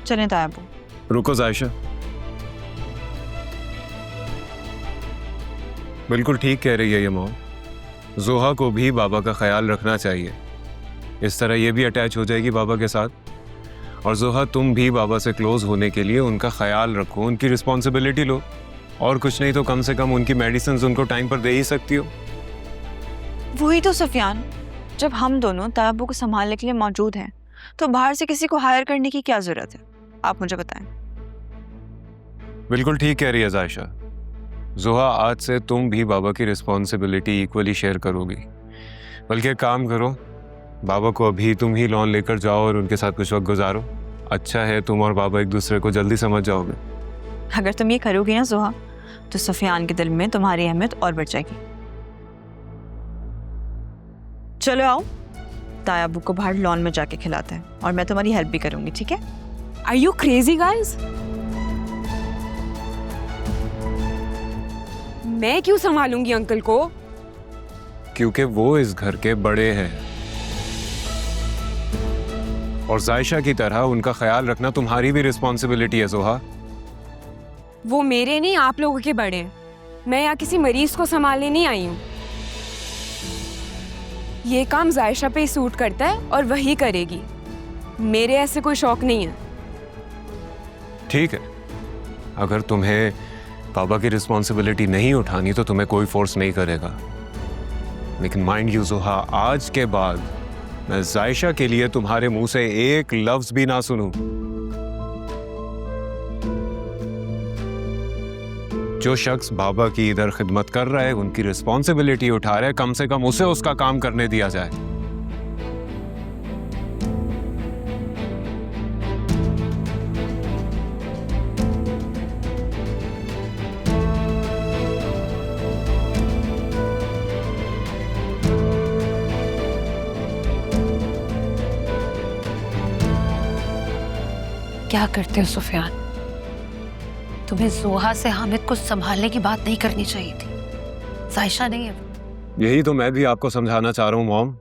चलें तायाबू। रुको जायशा, बिल्कुल ठीक कह रही है ये मॉम। जोहा को भी बाबा का ख्याल रखना चाहिए, इस तरह ये भी अटैच हो जाएगी बाबा के साथ। और जोहा, तुम भी बाबा से क्लोज होने के लिए उनका ख्याल रखो, उनकी रिस्पॉन्सिबिलिटी लो, और कुछ नहीं तो कम से कम उनकी मेडिसिन उनको टाइम पर दे ही सकती हो। वही तो सफियान, जब हम दोनों तायाबू को संभालने के लिए मौजूद हैं तो बाहर से किसी को हायर करने की क्या जरूरत है, आप मुझे बताएं। बिल्कुल ठीक कह रही है जायशा। जोहा, आज से तुम भी बाबा की रिस्पॉन्सिबिलिटी इक्वली शेयर करोगी। बल्कि एक काम करो, बाबा को अभी तुम ही लॉन लेकर जाओ और उनके साथ कुछ वक्त गुजारो। अच्छा है, तुम और बाबा एक दूसरे को जल्दी समझ जाओगे। अगर तुम ये करोगी ना जोहा, तो सफियान के दिल में तुम्हारी अहमियत और बढ़ जाएगी। चलो आओ, तायाबू को बाहर लॉन में जाके खिलाते हैं, और मैं तुम्हारी हेल्प भी करूंगी, ठीक है? Are you crazy guys? मैं क्यों संभालूंगी अंकल को? क्योंकि वो इस घर के बड़े हैं, और जायशा की तरह उनका ख्याल रखना तुम्हारी भी रिस्पॉन्सिबिलिटी है जोहा। वो मेरे नहीं, आप लोगों के बड़े हैं। मैं यहाँ किसी मरीज को संभालने नहीं आई हूँ। ये काम जायशा पे ही सूट करता है और वही करेगी। मेरे ऐसे कोई शौक नहीं है। ठीक है, अगर तुम्हें बाबा की रिस्पॉन्सिबिलिटी नहीं उठानी तो तुम्हें कोई फोर्स नहीं करेगा। लेकिन माइंड यू जोहा, आज के बाद मैं जायशा के लिए तुम्हारे मुंह से एक लफ्ज भी ना सुनूं। जो शख्स बाबा की इधर खिदमत कर रहा है, उनकी रिस्पॉन्सिबिलिटी उठा रहा है, कम से कम उसे उसका काम करने दिया जाए। क्या करते हो सुफियान? तुम्हें जोहा से हामिद को संभालने की बात नहीं करनी चाहिए थी। जायशा नहीं है वो। यही तो मैं भी आपको समझाना चाह रहा हूं मॉम।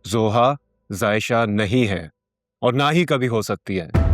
जोहा जायशा नहीं है, और ना ही कभी हो सकती है।